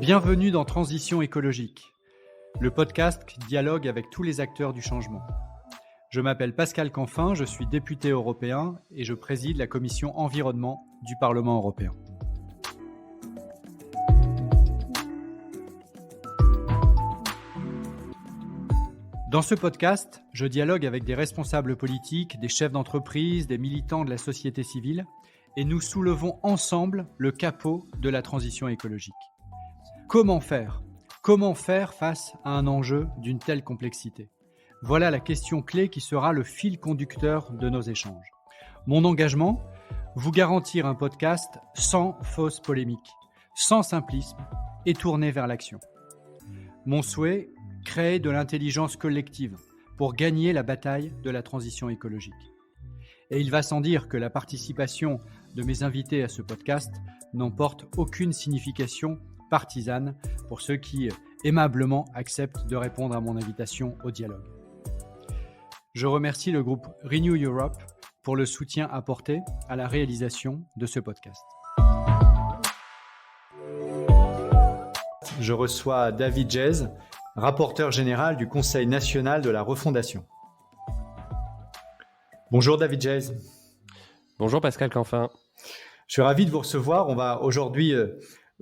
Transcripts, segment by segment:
Bienvenue dans Transition écologique, le podcast qui dialogue avec tous les acteurs du changement. Je m'appelle Pascal Canfin, je suis député européen et je préside la commission environnement du Parlement européen. Dans ce podcast, je dialogue avec des responsables politiques, des chefs d'entreprise, des militants de la société civile et nous soulevons ensemble le capot de la transition écologique. Comment faire ? Comment faire face à un enjeu d'une telle complexité ? Voilà la question clé qui sera le fil conducteur de nos échanges. Mon engagement ? Vous garantir un podcast sans fausse polémique, sans simplisme et tourné vers l'action. Mon souhait ? Créer de l'intelligence collective pour gagner la bataille de la transition écologique. Et il va sans dire que la participation de mes invités à ce podcast n'emporte aucune signification partisane pour ceux qui aimablement acceptent de répondre à mon invitation au dialogue. Je remercie le groupe Renew Europe pour le soutien apporté à la réalisation de ce podcast. Je reçois David Jez, rapporteur général du Conseil national de la refondation. Bonjour David Jez. Bonjour Pascal Canfin. Je suis ravi de vous recevoir. On va aujourd'hui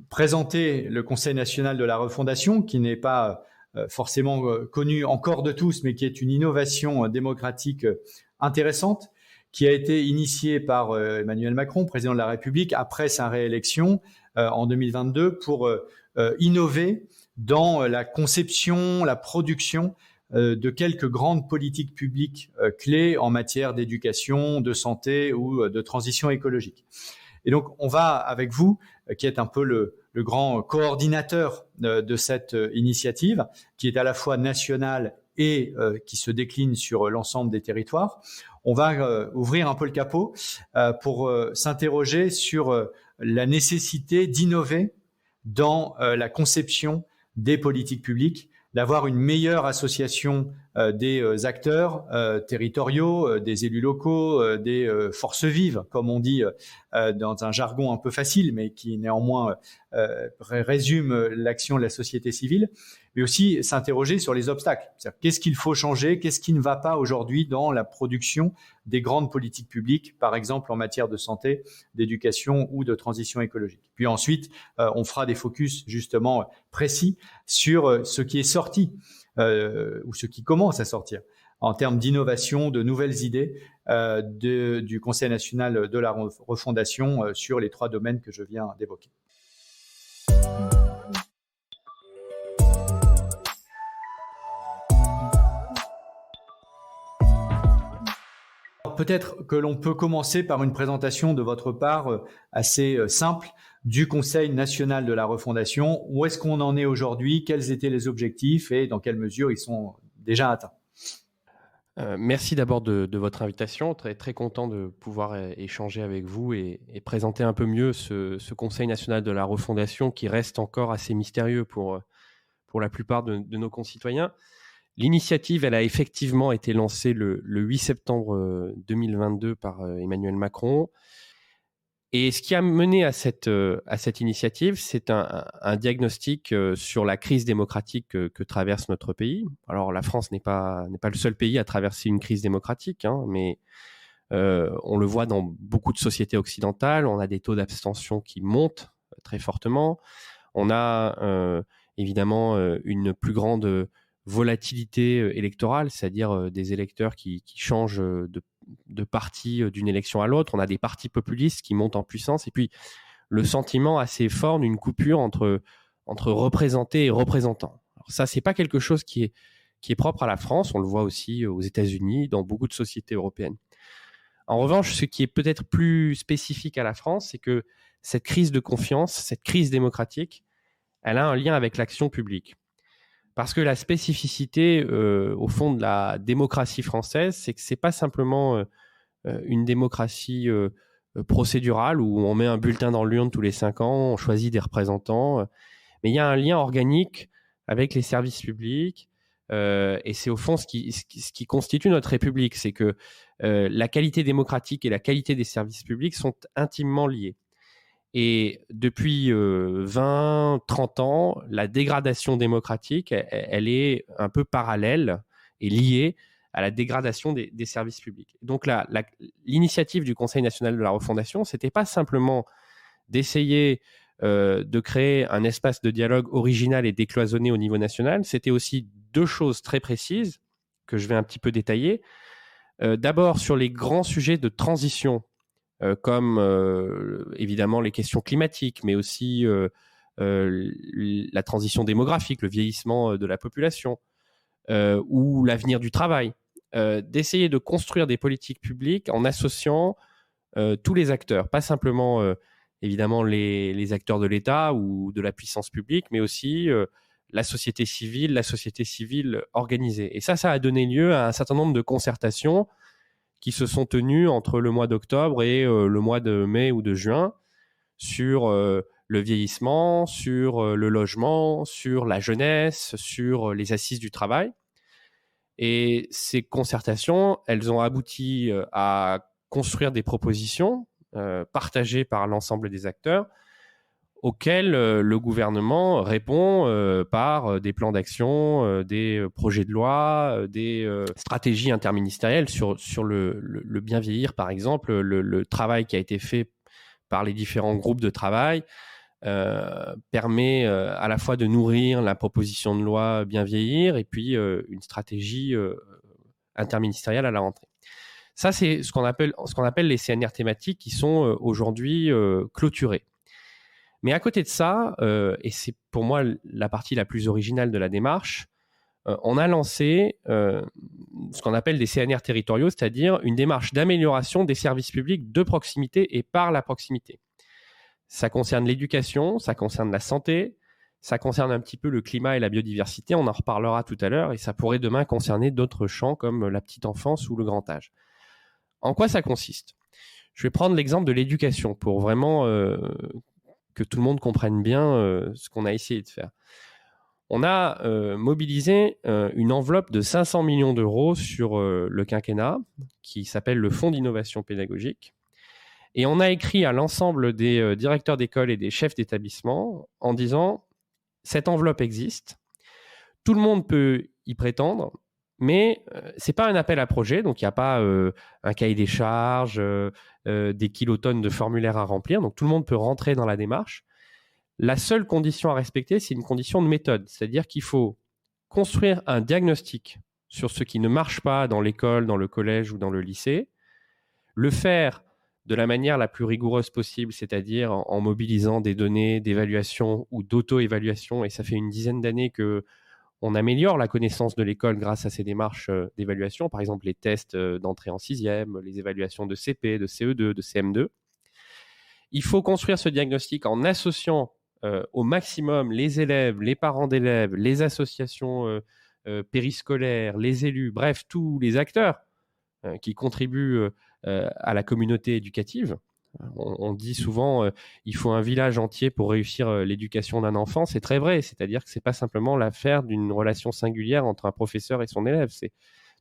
présenter le Conseil national de la refondation, qui n'est pas forcément connu encore de tous, mais qui est une innovation démocratique intéressante, qui a été initiée par Emmanuel Macron, président de la République, après sa réélection en 2022, pour innover dans la conception, la production de quelques grandes politiques publiques clés en matière d'éducation, de santé ou de transition écologique. Et donc, on va avec vous, qui êtes un peu le grand coordinateur de cette initiative, qui est à la fois nationale et qui se décline sur l'ensemble des territoires. On va ouvrir un peu le capot pour s'interroger sur la nécessité d'innover dans la conception des politiques publiques, d'avoir une meilleure association des acteurs territoriaux, des élus locaux, des forces vives, comme on dit dans un jargon un peu facile, mais qui néanmoins résume l'action de la société civile, mais aussi s'interroger sur les obstacles. C'est-à-dire, qu'est-ce qu'il faut changer, qu'est-ce qui ne va pas aujourd'hui dans la production des grandes politiques publiques, par exemple en matière de santé, d'éducation ou de transition écologique. Puis ensuite, on fera des focus justement précis sur ce qui est sorti ou ce qui commence à sortir en termes d'innovation, de nouvelles idées du Conseil national de la refondation sur les 3 domaines que je viens d'évoquer. Peut-être que l'on peut commencer par une présentation de votre part assez simple du Conseil national de la refondation. Où est-ce qu'on en est aujourd'hui? Quels étaient les objectifs et dans quelle mesure ils sont déjà atteints? Merci d'abord de votre invitation. Très, très content de pouvoir échanger avec vous et présenter un peu mieux ce Conseil national de la refondation qui reste encore assez mystérieux pour la plupart de nos concitoyens. L'initiative, elle a effectivement été lancée le 8 septembre 2022 par Emmanuel Macron. Et ce qui a mené à cette initiative, c'est un diagnostic sur la crise démocratique que traverse notre pays. Alors, la France n'est pas le seul pays à traverser une crise démocratique, mais on le voit dans beaucoup de sociétés occidentales. On a des taux d'abstention qui montent très fortement. On a évidemment une plus grande volatilité électorale, c'est-à-dire des électeurs qui changent de parti d'une élection à l'autre. On a des partis populistes qui montent en puissance et puis le sentiment assez fort d'une coupure entre représentés et représentants. Alors ça, c'est pas quelque chose qui est propre à la France. On le voit aussi aux États-Unis, dans beaucoup de sociétés européennes. En revanche, ce qui est peut-être plus spécifique à la France, c'est que cette crise de confiance, cette crise démocratique, elle a un lien avec l'action publique. Parce que la spécificité, au fond, de la démocratie française, c'est que c'est pas simplement une démocratie procédurale où on met un bulletin dans l'urne tous les 5 ans, on choisit des représentants. Mais il y a un lien organique avec les services publics. Et c'est au fond ce qui constitue notre République. C'est que la qualité démocratique et la qualité des services publics sont intimement liées. Et depuis 20, 30 ans, la dégradation démocratique, elle est un peu parallèle et liée à la dégradation des services publics. Donc l'initiative du Conseil national de la refondation, ce n'était pas simplement d'essayer de créer un espace de dialogue original et décloisonné au niveau national, c'était aussi 2 choses très précises que je vais un petit peu détailler. D'abord, sur les grands sujets de transition, comme évidemment les questions climatiques, mais aussi la transition démographique, le vieillissement de la population, ou l'avenir du travail, d'essayer de construire des politiques publiques en associant tous les acteurs, pas simplement évidemment les acteurs de l'État ou de la puissance publique, mais aussi la société civile organisée. Et ça a donné lieu à un certain nombre de concertations qui se sont tenues entre le mois d'octobre et le mois de mai ou de juin sur le vieillissement, sur le logement, sur la jeunesse, sur les assises du travail. Et ces concertations, elles ont abouti à construire des propositions partagées par l'ensemble des acteurs auxquelles le gouvernement répond par des plans d'action, des projets de loi, des stratégies interministérielles sur le bien vieillir, par exemple, le travail qui a été fait par les différents groupes de travail permet à la fois de nourrir la proposition de loi bien vieillir et puis une stratégie interministérielle à la rentrée. Ça, c'est ce qu'on appelle les CNR thématiques qui sont aujourd'hui clôturées. Mais à côté de ça, et c'est pour moi la partie la plus originale de la démarche, on a lancé ce qu'on appelle des CNR territoriaux, c'est-à-dire une démarche d'amélioration des services publics de proximité et par la proximité. Ça concerne l'éducation, ça concerne la santé, ça concerne un petit peu le climat et la biodiversité, on en reparlera tout à l'heure, et ça pourrait demain concerner d'autres champs comme la petite enfance ou le grand âge. En quoi ça consiste ? Je vais prendre l'exemple de l'éducation pour vraiment que tout le monde comprenne bien ce qu'on a essayé de faire. On a mobilisé une enveloppe de 500 millions d'euros sur le quinquennat qui s'appelle le Fonds d'innovation pédagogique. Et on a écrit à l'ensemble des directeurs d'école et des chefs d'établissement en disant « cette enveloppe existe, tout le monde peut y prétendre, mais ce n'est pas un appel à projet, donc il n'y a pas un cahier des charges, des kilotonnes de formulaires à remplir, donc tout le monde peut rentrer dans la démarche. La seule condition à respecter, c'est une condition de méthode, c'est-à-dire qu'il faut construire un diagnostic sur ce qui ne marche pas dans l'école, dans le collège ou dans le lycée, le faire de la manière la plus rigoureuse possible, c'est-à-dire en mobilisant des données d'évaluation ou d'auto-évaluation, et ça fait une dizaine d'années qu'on améliore la connaissance de l'école grâce à ces démarches d'évaluation, par exemple les tests d'entrée en 6e, les évaluations de CP, de CE2, de CM2. Il faut construire ce diagnostic en associant au maximum les élèves, les parents d'élèves, les associations périscolaires, les élus, bref, tous les acteurs qui contribuent à la communauté éducative. On dit souvent il faut un village entier pour réussir l'éducation d'un enfant. C'est très vrai, c'est-à-dire que ce n'est pas simplement l'affaire d'une relation singulière entre un professeur et son élève, c'est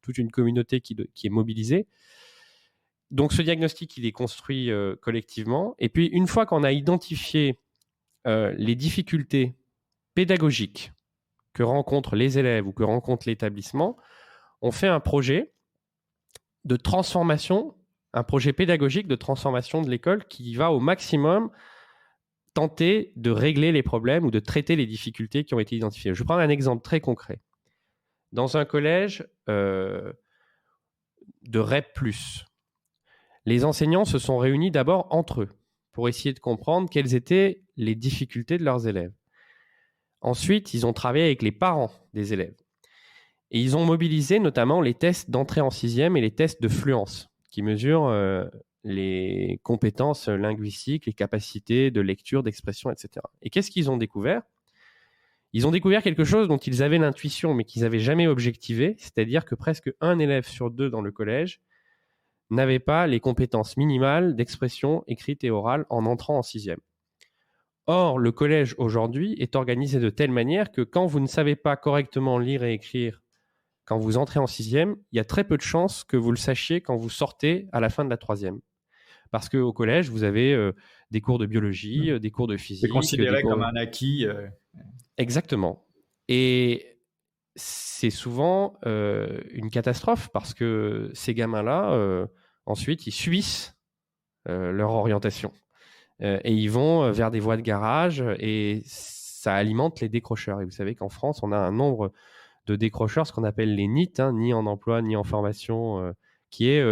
toute une communauté qui est mobilisée. Donc ce diagnostic, il est construit collectivement. Et puis une fois qu'on a identifié les difficultés pédagogiques que rencontrent les élèves ou que rencontre l'établissement, on fait un projet de transformation, un projet pédagogique de transformation de l'école qui va au maximum tenter de régler les problèmes ou de traiter les difficultés qui ont été identifiées. Je vais prendre un exemple très concret. Dans un collège de REP+, les enseignants se sont réunis d'abord entre eux pour essayer de comprendre quelles étaient les difficultés de leurs élèves. Ensuite, ils ont travaillé avec les parents des élèves. Et ils ont mobilisé notamment les tests d'entrée en 6e et les tests de fluence, qui mesurent les compétences linguistiques, les capacités de lecture, d'expression, etc. Et qu'est-ce qu'ils ont découvert ? Ils ont découvert quelque chose dont ils avaient l'intuition, mais qu'ils n'avaient jamais objectivé, c'est-à-dire que presque un élève sur 2 dans le collège n'avaient pas les compétences minimales d'expression écrite et orale en entrant en sixième. Or, le collège aujourd'hui est organisé de telle manière que quand vous ne savez pas correctement lire et écrire, quand vous entrez en sixième, il y a très peu de chances que vous le sachiez quand vous sortez à la fin de la troisième. Parce qu'au collège, vous avez des cours de biologie, des cours de C'est physique. considéré comme un acquis. Exactement. Et c'est souvent une catastrophe parce que ces gamins-là, ensuite, ils subissent leur orientation. Et ils vont vers des voies de garage et ça alimente les décrocheurs. Et vous savez qu'en France, on a un nombre de décrocheurs, ce qu'on appelle les NEET, ni en emploi, ni en formation, qui est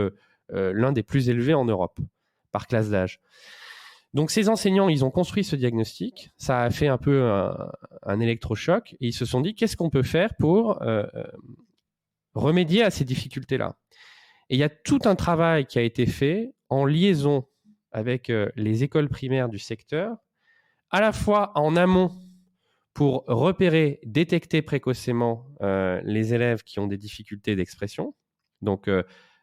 l'un des plus élevés en Europe par classe d'âge. Donc ces enseignants, ils ont construit ce diagnostic, ça a fait un peu un électrochoc et ils se sont dit qu'est-ce qu'on peut faire pour remédier à ces difficultés-là. Et il y a tout un travail qui a été fait en liaison avec les écoles primaires du secteur, à la fois en amont pour repérer, détecter précocement les élèves qui ont des difficultés d'expression. Donc,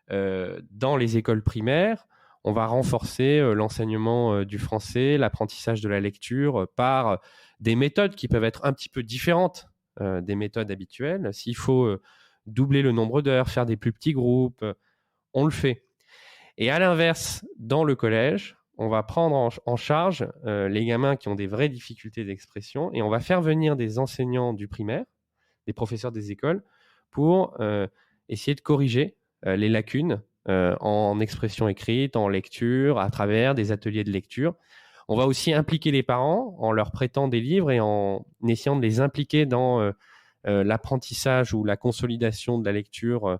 dans les écoles primaires, on va renforcer l'enseignement du français, l'apprentissage de la lecture par des méthodes qui peuvent être un petit peu différentes des méthodes habituelles. S'il faut doubler le nombre d'heures, faire des plus petits groupes, on le fait. Et à l'inverse, dans le collège, on va prendre en charge les gamins qui ont des vraies difficultés d'expression et on va faire venir des enseignants du primaire, des professeurs des écoles, pour essayer de corriger les lacunes en expression écrite, en lecture, à travers des ateliers de lecture. On va aussi impliquer les parents en leur prêtant des livres et en essayant de les impliquer dans l'apprentissage ou la consolidation de la lecture.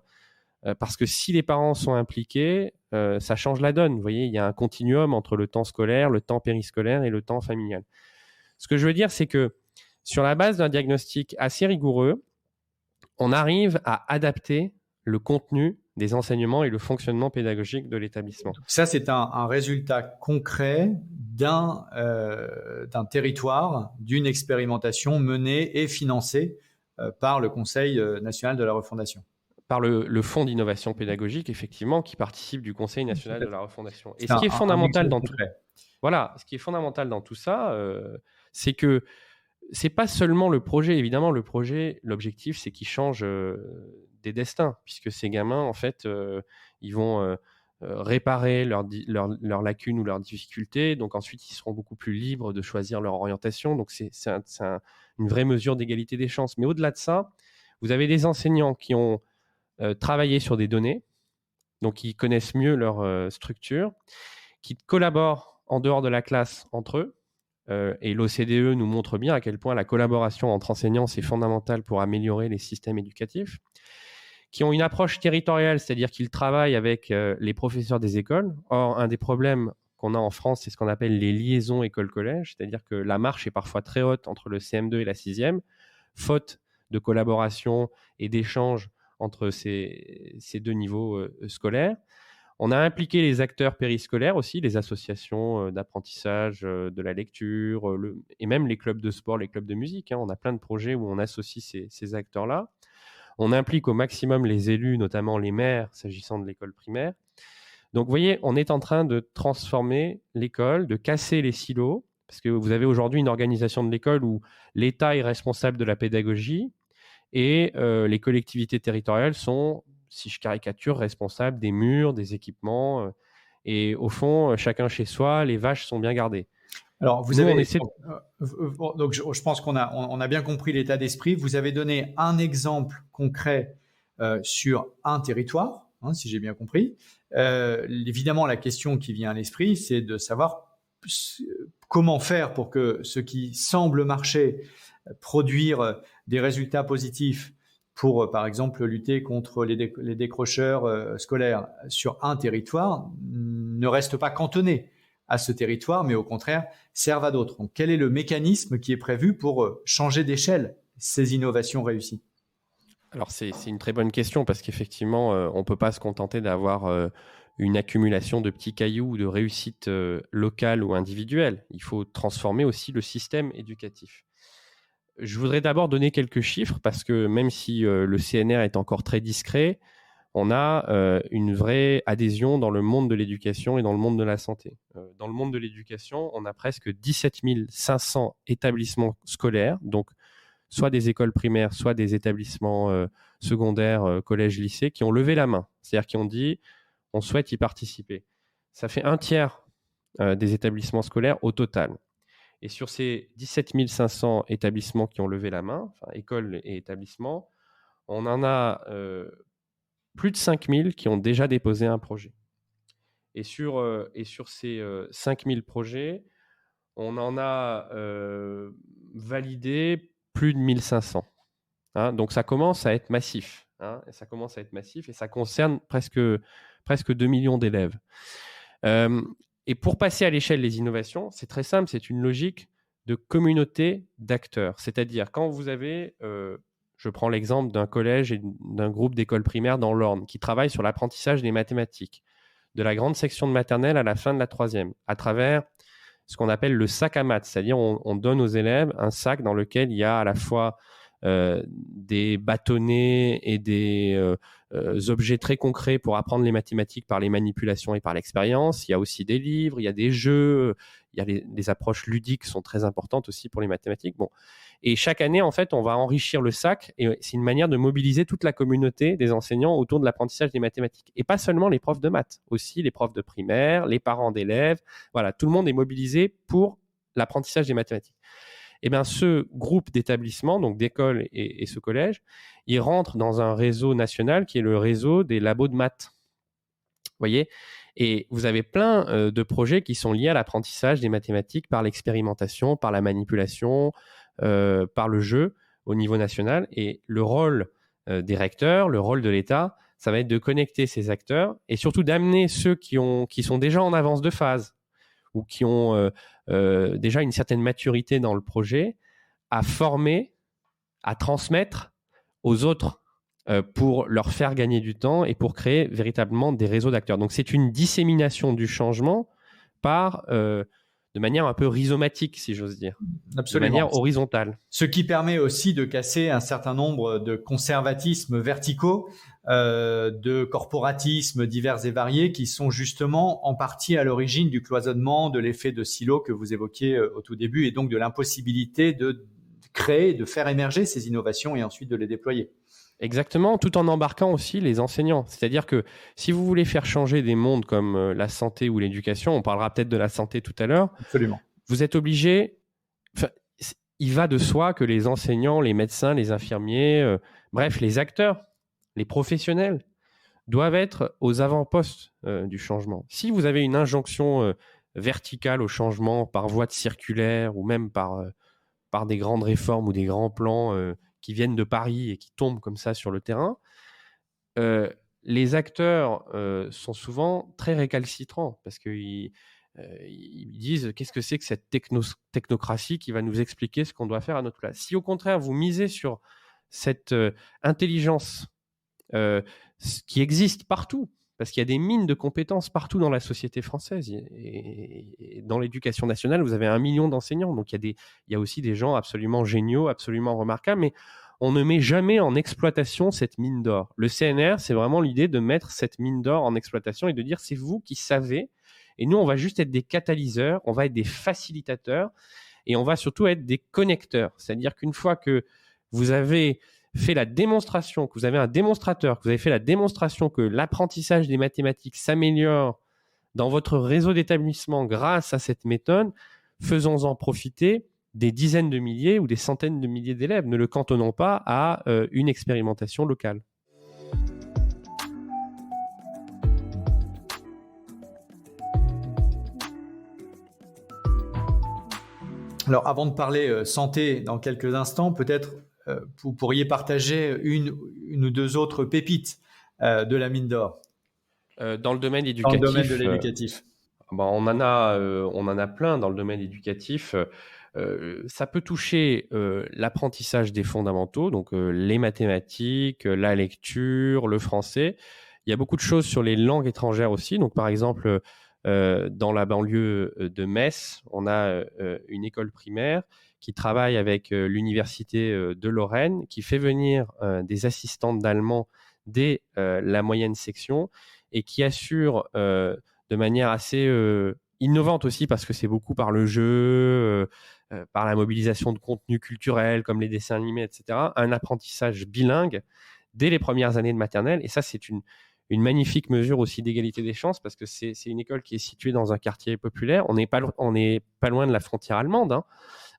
Parce que si les parents sont impliqués, ça change la donne. Vous voyez, il y a un continuum entre le temps scolaire, le temps périscolaire et le temps familial. Ce que je veux dire, c'est que sur la base d'un diagnostic assez rigoureux, on arrive à adapter le contenu des enseignements et le fonctionnement pédagogique de l'établissement. Ça, c'est un résultat concret d'un territoire, d'une expérimentation menée et financée par le Conseil national de la refondation. Par le Fonds d'innovation pédagogique, effectivement, qui participe du Conseil national de la refondation. Et ce qui est fondamental dans tout, voilà, ce qui est fondamental dans tout ça, c'est que c'est pas seulement le projet. Évidemment, le projet, l'objectif, c'est qu'il change des destins, puisque ces gamins, en fait, ils vont réparer leurs lacunes ou leurs difficultés. Donc ensuite, ils seront beaucoup plus libres de choisir leur orientation. Donc c'est une vraie mesure d'égalité des chances. Mais au-delà de ça, vous avez des enseignants qui ont travaillé sur des données, donc ils connaissent mieux leur structure, qui collaborent en dehors de la classe entre eux. Et l'OCDE nous montre bien à quel point la collaboration entre enseignants, c'est fondamental pour améliorer les systèmes éducatifs, qui ont une approche territoriale, c'est-à-dire qu'ils travaillent avec les professeurs des écoles. Or, un des problèmes qu'on a en France, c'est ce qu'on appelle les liaisons école-collège, c'est-à-dire que la marche est parfois très haute entre le CM2 et la 6e, faute de collaboration et d'échange entre ces deux niveaux scolaires. On a impliqué les acteurs périscolaires aussi, les associations d'apprentissage de la lecture, et même les clubs de sport, les clubs de musique. On a plein de projets où on associe ces acteurs-là. On implique au maximum les élus, notamment les maires, s'agissant de l'école primaire. Donc, vous voyez, on est en train de transformer l'école, de casser les silos, parce que vous avez aujourd'hui une organisation de l'école où l'État est responsable de la pédagogie et les collectivités territoriales sont, si je caricature, responsables des murs, des équipements. Et au fond, chacun chez soi, les vaches sont bien gardées. Alors, donc je pense qu'on a bien compris l'état d'esprit. Vous avez donné un exemple concret sur un territoire, si j'ai bien compris. Évidemment, la question qui vient à l'esprit, c'est de savoir comment faire pour que ce qui semble marcher, produire des résultats positifs pour, par exemple, lutter contre les décrocheurs scolaires sur un territoire, ne reste pas cantonné à ce territoire, mais au contraire, servent à d'autres. Donc, quel est le mécanisme qui est prévu pour changer d'échelle ces innovations réussies ? Alors, c'est une très bonne question parce qu'effectivement, on ne peut pas se contenter d'avoir une accumulation de petits cailloux ou de réussites locales ou individuelles. Il faut transformer aussi le système éducatif. Je voudrais d'abord donner quelques chiffres parce que même si le CNR est encore très discret, on a une vraie adhésion dans le monde de l'éducation et dans le monde de la santé. Dans le monde de l'éducation, on a presque 17 500 établissements scolaires, donc soit des écoles primaires, soit des établissements secondaires, collèges, lycées, qui ont levé la main, c'est-à-dire qui ont dit on souhaite y participer. Ça fait un tiers des établissements scolaires au total. Et sur ces 17 500 établissements qui ont levé la main, enfin écoles et établissements, on en a plus de 5 000 qui ont déjà déposé un projet. Et sur ces 5 000 projets, on en a validé plus de 1 500. Hein, donc ça commence à être massif. Et ça commence à être massif et ça concerne presque 2 millions d'élèves. Et pour passer à l'échelle des innovations, c'est très simple, c'est une logique de communauté d'acteurs. C'est-à-dire quand vous avez, je prends l'exemple d'un collège et d'un groupe d'écoles primaires dans l'Orne qui travaillent sur l'apprentissage des mathématiques, de la grande section de maternelle à la fin de la troisième, à travers ce qu'on appelle le sac à maths, c'est-à-dire on donne aux élèves un sac dans lequel il y a à la fois des bâtonnets et des objets très concrets pour apprendre les mathématiques par les manipulations et par l'expérience. Il y a aussi des livres, il y a des jeux, il y a les approches ludiques sont très importantes aussi pour les mathématiques. Bon. Et chaque année, en fait, on va enrichir le sac et c'est une manière de mobiliser toute la communauté des enseignants autour de l'apprentissage des mathématiques. Et pas seulement les profs de maths, aussi les profs de primaire, les parents d'élèves. Voilà, tout le monde est mobilisé pour l'apprentissage des mathématiques. Eh bien, ce groupe d'établissements, donc d'écoles et ce collège, il rentre dans un réseau national qui est le réseau des labos de maths. Vous voyez ? Et vous avez plein de projets qui sont liés à l'apprentissage des mathématiques par l'expérimentation, par la manipulation, par le jeu au niveau national. Et le rôle des recteurs, le rôle de l'État, ça va être de connecter ces acteurs et surtout d'amener ceux qui sont déjà en avance de phase ou qui ont déjà une certaine maturité dans le projet, à former, à transmettre aux autres pour leur faire gagner du temps et pour créer véritablement des réseaux d'acteurs. Donc c'est une dissémination du changement de manière un peu rhizomatique, si j'ose dire. Absolument. De manière horizontale. Ce qui permet aussi de casser un certain nombre de conservatismes verticaux, de corporatismes divers et variés qui sont justement en partie à l'origine du cloisonnement, de l'effet de silo que vous évoquiez au tout début et donc de l'impossibilité de créer, de faire émerger ces innovations et ensuite de les déployer. Exactement, tout en embarquant aussi les enseignants. C'est-à-dire que si vous voulez faire changer des mondes comme la santé ou l'éducation, on parlera peut-être de la santé tout à l'heure. Absolument. Vous êtes obligé, il va de soi que les enseignants, les médecins, les infirmiers, bref, les acteurs, les professionnels doivent être aux avant-postes du changement. Si vous avez une injonction verticale au changement par voie de circulaire ou même par des grandes réformes ou des grands plans qui viennent de Paris et qui tombent comme ça sur le terrain, les acteurs sont souvent très récalcitrants parce qu'ils disent qu'est-ce que c'est que cette technocratie qui va nous expliquer ce qu'on doit faire à notre place. Si au contraire vous misez sur cette intelligence qui existe partout, parce qu'il y a des mines de compétences partout dans la société française et dans l'éducation nationale, vous avez 1 million d'enseignants, donc il y a aussi des gens absolument géniaux, absolument remarquables, mais on ne met jamais en exploitation cette mine d'or. Le CNR, c'est vraiment l'idée de mettre cette mine d'or en exploitation et de dire c'est vous qui savez, et nous on va juste être des catalyseurs, on va être des facilitateurs, et on va surtout être des connecteurs. C'est-à-dire qu'une fois que vous avez fait la démonstration, que vous avez un démonstrateur, que vous avez fait la démonstration que l'apprentissage des mathématiques s'améliore dans votre réseau d'établissements grâce à cette méthode, faisons-en profiter des dizaines de milliers ou des centaines de milliers d'élèves. Ne le cantonnons pas à une expérimentation locale. Alors, avant de parler santé dans quelques instants, peut-être vous pourriez partager une ou deux autres pépites de la mine d'or. Dans le domaine éducatif. Dans le domaine de l'éducatif. On en a plein dans le domaine éducatif. Ça peut toucher l'apprentissage des fondamentaux, donc les mathématiques, la lecture, le français. Il y a beaucoup de choses sur les langues étrangères aussi. Donc, par exemple, dans la banlieue de Metz, on a une école primaire qui travaille avec l'université de Lorraine, qui fait venir des assistantes d'allemand dès la moyenne section et qui assure de manière assez innovante aussi, parce que c'est beaucoup par le jeu, par la mobilisation de contenus culturels comme les dessins animés, etc., un apprentissage bilingue dès les premières années de maternelle. Et ça, c'est une magnifique mesure aussi d'égalité des chances, parce que c'est une école qui est située dans un quartier populaire. On n'est pas loin de la frontière allemande, hein.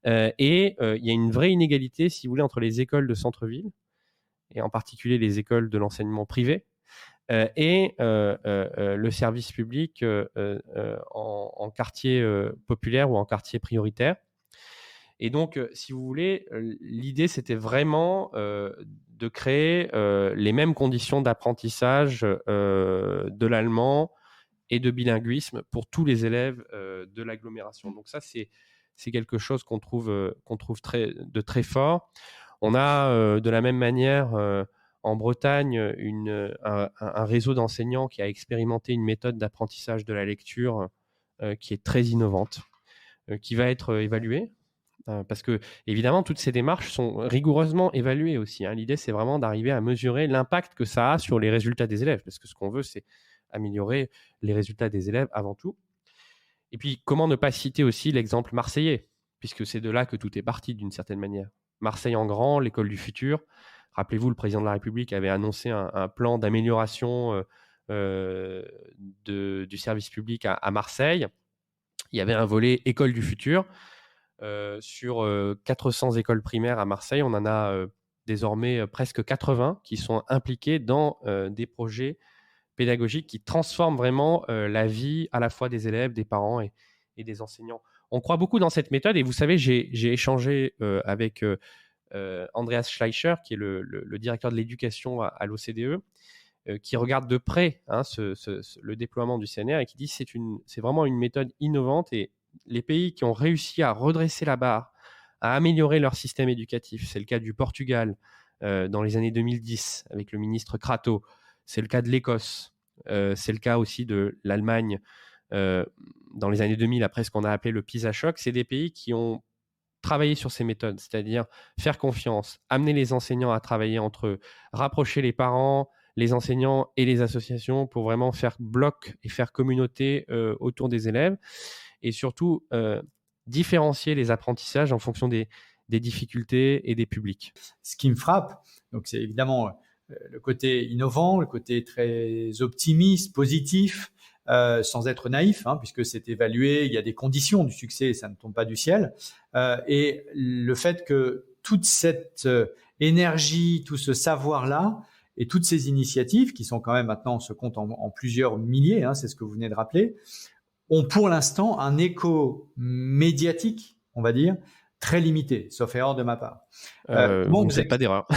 Et il y a une vraie inégalité, si vous voulez, entre les écoles de centre-ville, et en particulier les écoles de l'enseignement privé, et le service public en quartier populaire ou en quartier prioritaire. Et donc, si vous voulez, l'idée, c'était vraiment de créer les mêmes conditions d'apprentissage de l'allemand et de bilinguisme pour tous les élèves de l'agglomération. Donc ça, c'est quelque chose qu'on trouve très fort. On a de la même manière en Bretagne un réseau d'enseignants qui a expérimenté une méthode d'apprentissage de la lecture qui est très innovante, qui va être évaluée. Parce que, évidemment, toutes ces démarches sont rigoureusement évaluées aussi, hein. L'idée, c'est vraiment d'arriver à mesurer l'impact que ça a sur les résultats des élèves, parce que ce qu'on veut, c'est améliorer les résultats des élèves avant tout. Et puis, comment ne pas citer aussi l'exemple marseillais, puisque c'est de là que tout est parti d'une certaine manière. Marseille en grand, l'école du futur. Rappelez-vous, le président de la République avait annoncé un plan d'amélioration du service public à Marseille. Il y avait un volet école du futur. Sur 400 écoles primaires à Marseille, on en a désormais presque 80 qui sont impliqués dans des projets pédagogiques qui transforment vraiment la vie à la fois des élèves, des parents et des enseignants. On croit beaucoup dans cette méthode, et vous savez, j'ai échangé avec Andreas Schleicher, qui est le directeur de l'éducation à l'OCDE, qui regarde de près le déploiement du CNR et qui dit que c'est vraiment une méthode innovante, et les pays qui ont réussi à redresser la barre, à améliorer leur système éducatif, c'est le cas du Portugal dans les années 2010 avec le ministre Crato, c'est le cas de l'Écosse, c'est le cas aussi de l'Allemagne dans les années 2000 après ce qu'on a appelé le PISA Shock. C'est des pays qui ont travaillé sur ces méthodes, c'est-à-dire faire confiance, amener les enseignants à travailler entre eux, rapprocher les parents, les enseignants et les associations pour vraiment faire bloc et faire communauté autour des élèves, et surtout différencier les apprentissages en fonction des difficultés et des publics. Ce qui me frappe, donc c'est évidemment le côté innovant, le côté très optimiste, positif, sans être naïf, hein, puisque c'est évalué, il y a des conditions du succès, ça ne tombe pas du ciel, et le fait que toute cette énergie, tout ce savoir-là, et toutes ces initiatives, qui sont quand même maintenant, on se compte en plusieurs milliers, hein, c'est ce que vous venez de rappeler, ont pour l'instant un écho médiatique, on va dire, très limité, sauf erreur de ma part. Vous ne faites pas d'erreur.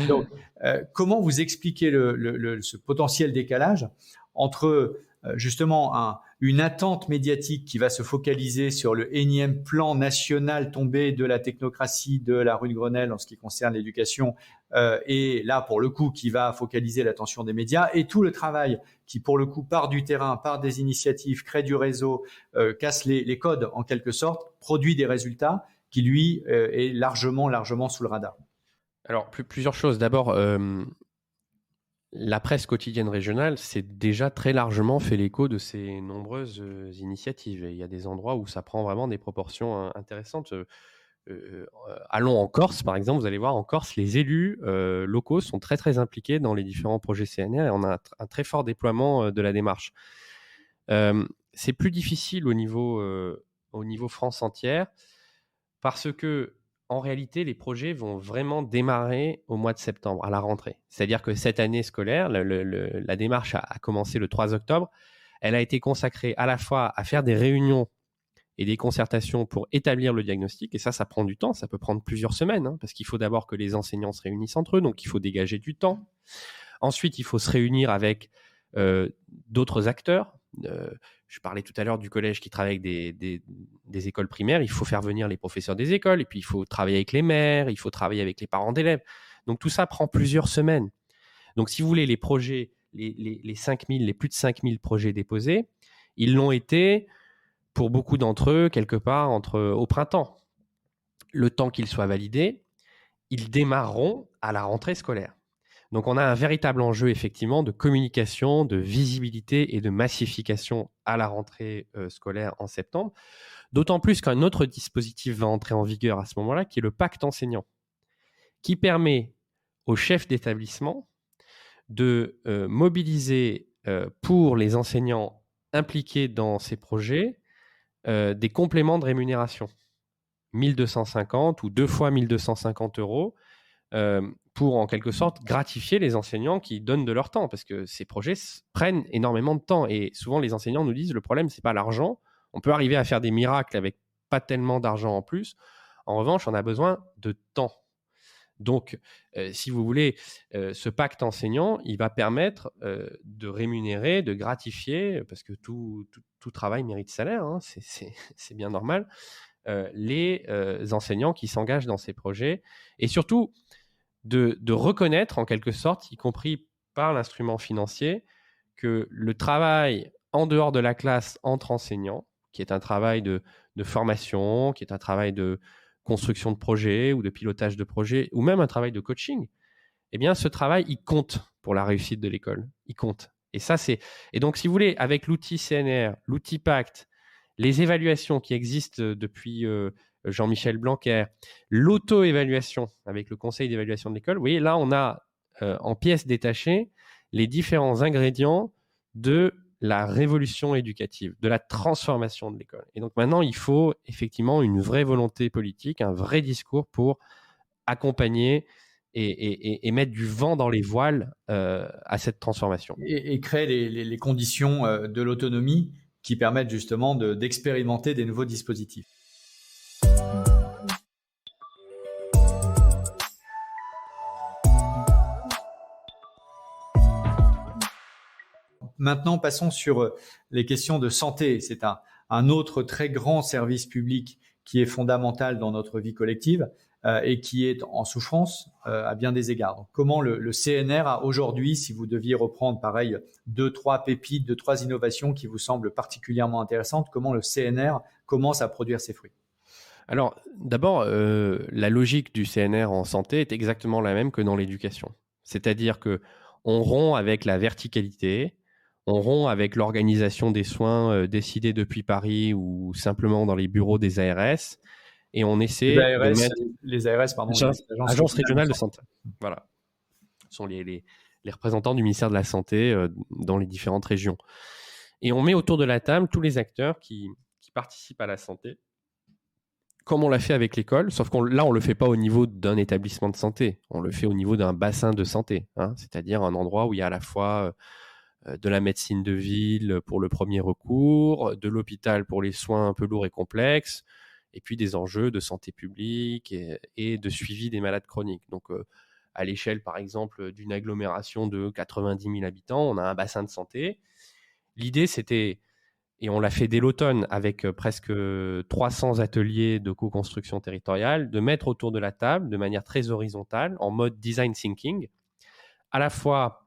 Donc, comment vous expliquez ce potentiel décalage entre justement une attente médiatique qui va se focaliser sur le énième plan national tombé de la technocratie de la rue de Grenelle en ce qui concerne l'éducation, et là pour le coup qui va focaliser l'attention des médias, et tout le travail qui pour le coup part du terrain, part des initiatives, crée du réseau, casse les codes en quelque sorte, produit des résultats qui lui est largement sous le radar. Alors, plusieurs choses. D'abord, la presse quotidienne régionale s'est déjà très largement fait l'écho de ces nombreuses initiatives. Et il y a des endroits où ça prend vraiment des proportions intéressantes. Allons en Corse, par exemple. Vous allez voir, en Corse, les élus locaux sont très, très impliqués dans les différents projets CNR, et on a un très fort déploiement de la démarche. C'est plus difficile au niveau France entière, parce que en réalité, les projets vont vraiment démarrer au mois de septembre, à la rentrée. C'est-à-dire que cette année scolaire, la démarche a commencé le 3 octobre. Elle a été consacrée à la fois à faire des réunions et des concertations pour établir le diagnostic. Et ça prend du temps. Ça peut prendre plusieurs semaines, hein, parce qu'il faut d'abord que les enseignants se réunissent entre eux. Donc, il faut dégager du temps. Ensuite, il faut se réunir avec d'autres acteurs. Je parlais tout à l'heure du collège qui travaille avec des écoles primaires. Il faut faire venir les professeurs des écoles, et puis il faut travailler avec les maires, il faut travailler avec les parents d'élèves. Donc tout ça prend plusieurs semaines. Donc si vous voulez, les projets, les plus de 5000 projets déposés, ils l'ont été pour beaucoup d'entre eux quelque part au printemps. Le temps qu'ils soient validés, ils démarreront à la rentrée scolaire. Donc, on a un véritable enjeu, effectivement, de communication, de visibilité et de massification à la rentrée scolaire en septembre. D'autant plus qu'un autre dispositif va entrer en vigueur à ce moment-là, qui est le pacte enseignant, qui permet aux chefs d'établissement de mobiliser pour les enseignants impliqués dans ces projets des compléments de rémunération. 1250 ou 2 fois 1250 euros pour, en quelque sorte, gratifier les enseignants qui donnent de leur temps, parce que ces projets prennent énormément de temps. Et souvent, les enseignants nous disent, le problème, ce n'est pas l'argent. On peut arriver à faire des miracles avec pas tellement d'argent en plus. En revanche, on a besoin de temps. Donc, si vous voulez, ce pacte enseignant, il va permettre de rémunérer, de gratifier, parce que tout travail mérite salaire, hein, c'est bien normal, les enseignants qui s'engagent dans ces projets, et surtout de reconnaître en quelque sorte, y compris par l'instrument financier, que le travail en dehors de la classe entre enseignants, qui est un travail de formation, qui est un travail de construction de projet ou de pilotage de projet, ou même un travail de coaching, eh bien, ce travail, il compte pour la réussite de l'école. Il compte. Et donc, si vous voulez, avec l'outil CNR, l'outil Pacte, les évaluations qui existent depuis Jean-Michel Blanquer, l'auto-évaluation avec le conseil d'évaluation de l'école, vous voyez, là, on a en pièces détachées les différents ingrédients de la révolution éducative, de la transformation de l'école. Et donc maintenant, il faut effectivement une vraie volonté politique, un vrai discours pour accompagner et mettre du vent dans les voiles à cette transformation. Et créer les conditions de l'autonomie qui permettent justement d'expérimenter des nouveaux dispositifs. Maintenant, passons sur les questions de santé. C'est un autre très grand service public qui est fondamental dans notre vie collective et qui est en souffrance à bien des égards. Donc, comment le CNR a aujourd'hui, si vous deviez reprendre pareil 2-3 pépites, 2-3 innovations qui vous semblent particulièrement intéressantes, comment le CNR commence à produire ses fruits? Alors, d'abord, la logique du CNR en santé est exactement la même que dans l'éducation. C'est-à-dire qu'on rompt avec la verticalité, on rompt avec l'organisation des soins décidée depuis Paris ou simplement dans les bureaux des ARS, et on essaie de mettre... Les ARS, pardon. Agences régionales de santé. Voilà. Ce sont les représentants du ministère de la Santé dans les différentes régions. Et on met autour de la table tous les acteurs qui participent à la santé, comme on l'a fait avec l'école, sauf là, on ne le fait pas au niveau d'un établissement de santé, on le fait au niveau d'un bassin de santé, hein, c'est-à-dire un endroit où il y a à la fois de la médecine de ville pour le premier recours, de l'hôpital pour les soins un peu lourds et complexes, et puis des enjeux de santé publique et de suivi des malades chroniques. Donc, à l'échelle, par exemple, d'une agglomération de 90 000 habitants, on a un bassin de santé. L'idée, c'était... Et on l'a fait dès l'automne avec presque 300 ateliers de co-construction territoriale, de mettre autour de la table de manière très horizontale, en mode design thinking, à la fois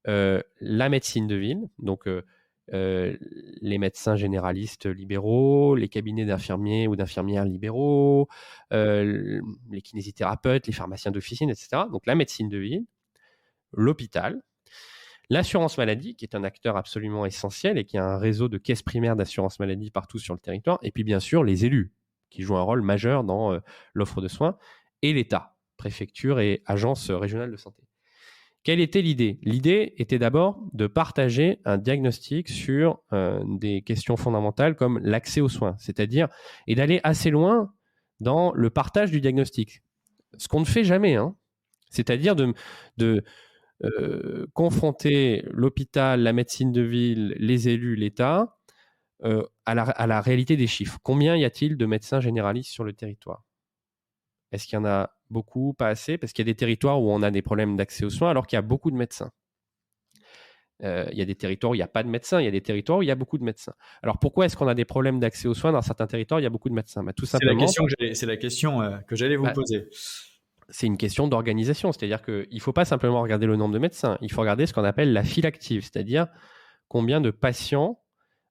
la médecine de ville, donc les médecins généralistes libéraux, les cabinets d'infirmiers ou d'infirmières libéraux, les kinésithérapeutes, les pharmaciens d'officine, etc. Donc la médecine de ville, l'hôpital, l'assurance maladie, qui est un acteur absolument essentiel et qui a un réseau de caisses primaires d'assurance maladie partout sur le territoire. Et puis, bien sûr, les élus, qui jouent un rôle majeur dans l'offre de soins, et l'État, préfecture et agence régionale de santé. Quelle était l'idée ? L'idée était d'abord de partager un diagnostic sur des questions fondamentales comme l'accès aux soins, c'est-à-dire, et d'aller assez loin dans le partage du diagnostic. Ce qu'on ne fait jamais, hein. C'est-à-dire de confronter l'hôpital, la médecine de ville, les élus, l'État à la réalité des chiffres. Combien y a-t-il de médecins généralistes sur le territoire ? Est-ce qu'il y en a beaucoup, pas assez ? Parce qu'il y a des territoires où on a des problèmes d'accès aux soins alors qu'il y a beaucoup de médecins. Il y a des territoires où il n'y a pas de médecins, il y a des territoires où il y a beaucoup de médecins. Alors pourquoi est-ce qu'on a des problèmes d'accès aux soins dans certains territoires où il y a beaucoup de médecins ? Tout simplement, c'est la question que j'allais vous poser. C'est une question d'organisation, c'est-à-dire qu'il ne faut pas simplement regarder le nombre de médecins, il faut regarder ce qu'on appelle la file active, c'est-à-dire combien de patients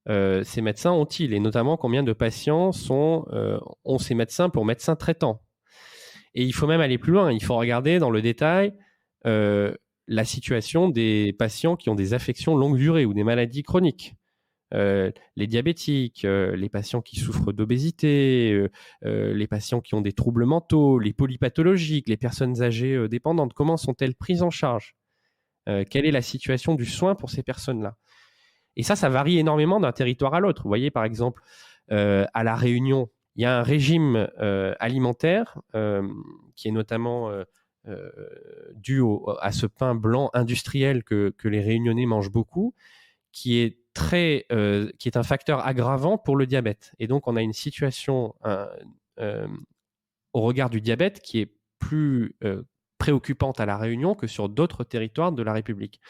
ces médecins ont-ils, et notamment combien de patients ont ces médecins pour médecins traitants. Et il faut même aller plus loin, il faut regarder dans le détail la situation des patients qui ont des affections longue durée ou des maladies chroniques. Les diabétiques, les patients qui souffrent d'obésité, les patients qui ont des troubles mentaux, les polypathologiques, les personnes âgées dépendantes, comment sont-elles prises en charge? Quelle est la situation du soin pour ces personnes-là? Et ça varie énormément d'un territoire à l'autre. Vous voyez, par exemple, à La Réunion, il y a un régime alimentaire qui est notamment dû à ce pain blanc industriel que les Réunionnais mangent beaucoup, qui est un facteur aggravant pour le diabète. Et donc, on a une situation au regard du diabète qui est plus préoccupante à La Réunion que sur d'autres territoires de la République.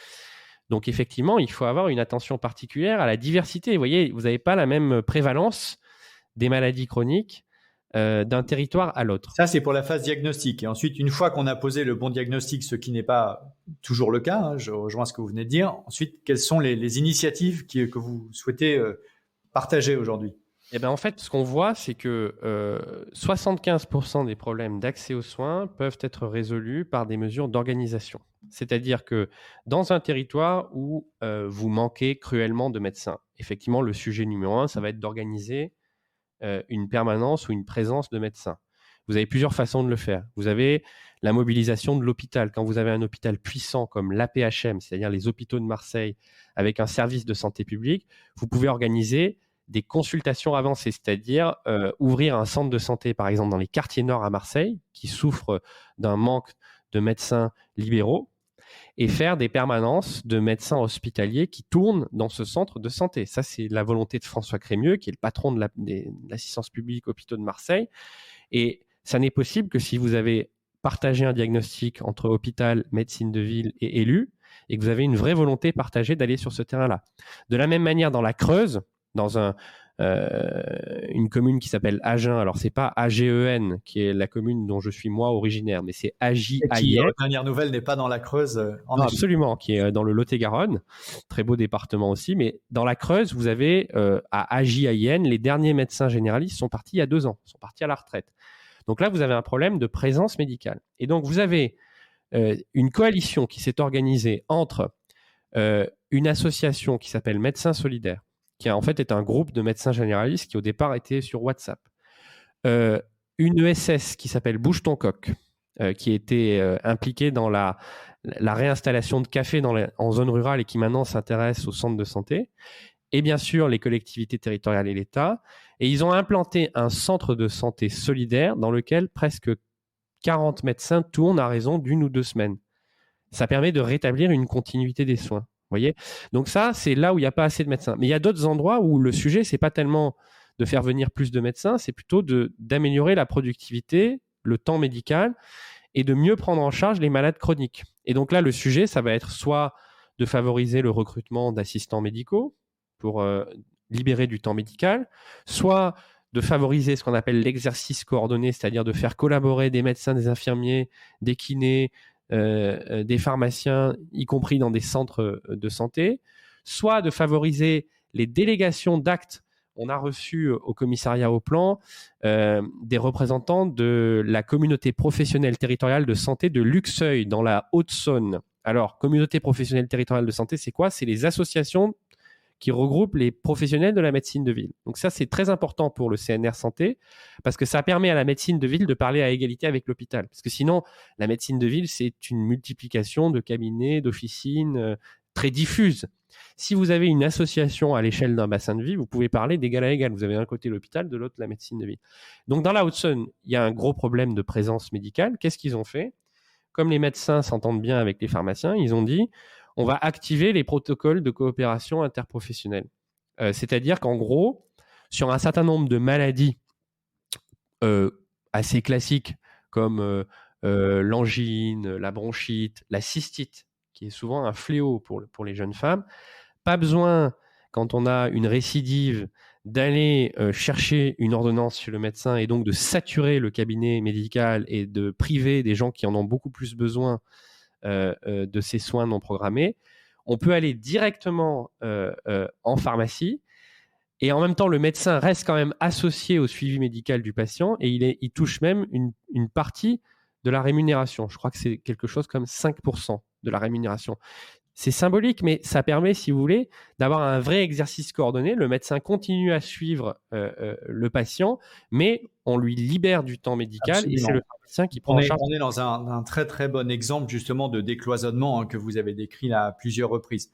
Donc, effectivement, il faut avoir une attention particulière à la diversité. Vous voyez, vous n'avez pas la même prévalence des maladies chroniques d'un territoire à l'autre. Ça, c'est pour la phase diagnostique. Et ensuite, une fois qu'on a posé le bon diagnostic, ce qui n'est pas toujours le cas, je rejoins ce que vous venez de dire, ensuite, quelles sont les initiatives que vous souhaitez partager aujourd'hui? Eh bien, en fait, ce qu'on voit, c'est que 75% des problèmes d'accès aux soins peuvent être résolus par des mesures d'organisation. C'est-à-dire que dans un territoire où vous manquez cruellement de médecins, effectivement, le sujet numéro 1, ça va être d'organiser une permanence ou une présence de médecins. Vous avez plusieurs façons de le faire. Vous avez la mobilisation de l'hôpital. Quand vous avez un hôpital puissant comme l'APHM, c'est-à-dire les hôpitaux de Marseille, avec un service de santé publique, vous pouvez organiser des consultations avancées, c'est-à-dire ouvrir un centre de santé, par exemple, dans les quartiers nord à Marseille, qui souffrent d'un manque de médecins libéraux, et faire des permanences de médecins hospitaliers qui tournent dans ce centre de santé. Ça, c'est la volonté de François Crémieux, qui est le patron de l'assistance publique hôpitaux de Marseille. Et ça n'est possible que si vous avez partagé un diagnostic entre hôpital, médecine de ville et élus, et que vous avez une vraie volonté partagée d'aller sur ce terrain-là. De la même manière, dans la Creuse, dans une commune qui s'appelle Agen. Alors, c'est pas AGEN, qui est la commune dont je suis moi originaire, mais c'est AJAIN. Qui, dernière nouvelle, n'est pas dans la Creuse. Non, absolument, qui est dans le Lot-et-Garonne. Très beau département aussi. Mais dans la Creuse, vous avez à AJAIN, les derniers médecins généralistes sont partis il y a 2 ans, sont partis à la retraite. Donc là, vous avez un problème de présence médicale. Et donc, vous avez une coalition qui s'est organisée entre une association qui s'appelle Médecins Solidaires, qui en fait est un groupe de médecins généralistes qui au départ était sur WhatsApp. Une ESS qui s'appelle Bouge ton coq, qui était impliquée dans la réinstallation de cafés en zone rurale et qui maintenant s'intéresse aux centres de santé. Et bien sûr, les collectivités territoriales et l'État. Et ils ont implanté un centre de santé solidaire dans lequel presque 40 médecins tournent à raison d'1 ou 2 semaines. Ça permet de rétablir une continuité des soins. Voyez, donc ça, c'est là où il n'y a pas assez de médecins. Mais il y a d'autres endroits où le sujet, c'est pas tellement de faire venir plus de médecins, c'est plutôt d'améliorer la productivité, le temps médical et de mieux prendre en charge les malades chroniques. Et donc là, le sujet, ça va être soit de favoriser le recrutement d'assistants médicaux pour libérer du temps médical, soit de favoriser ce qu'on appelle l'exercice coordonné, c'est-à-dire de faire collaborer des médecins, des infirmiers, des kinés, des pharmaciens, y compris dans des centres de santé, soit de favoriser les délégations d'actes. On a reçu au commissariat au plan des représentants de la communauté professionnelle territoriale de santé de Luxeuil, dans la Haute-Saône. Alors, communauté professionnelle territoriale de santé, c'est quoi? C'est les associations qui regroupe les professionnels de la médecine de ville. Donc ça, c'est très important pour le CNR Santé, parce que ça permet à la médecine de ville de parler à égalité avec l'hôpital. Parce que sinon, la médecine de ville, c'est une multiplication de cabinets, d'officines très diffuses. Si vous avez une association à l'échelle d'un bassin de vie, vous pouvez parler d'égal à égal. Vous avez d'un côté l'hôpital, de l'autre la médecine de ville. Donc dans la Haute-Saône, il y a un gros problème de présence médicale. Qu'est-ce qu'ils ont fait? Comme les médecins s'entendent bien avec les pharmaciens, ils ont dit on va activer les protocoles de coopération interprofessionnelle. C'est-à-dire qu'en gros, sur un certain nombre de maladies assez classiques comme l'angine, la bronchite, la cystite, qui est souvent un fléau pour les jeunes femmes, pas besoin, quand on a une récidive, d'aller chercher une ordonnance chez le médecin et donc de saturer le cabinet médical et de priver des gens qui en ont beaucoup plus besoin de ces soins non programmés. On peut aller directement en pharmacie et en même temps, le médecin reste quand même associé au suivi médical du patient et il touche même une partie de la rémunération. Je crois que c'est quelque chose comme 5%. de la rémunération. C'est symbolique, mais ça permet, si vous voulez, d'avoir un vrai exercice coordonné. Le médecin continue à suivre le patient, mais on lui libère du temps médical. Absolument. Et c'est le pharmacien qui prend en charge. On est dans un très très bon exemple justement de décloisonnement que vous avez décrit là à plusieurs reprises.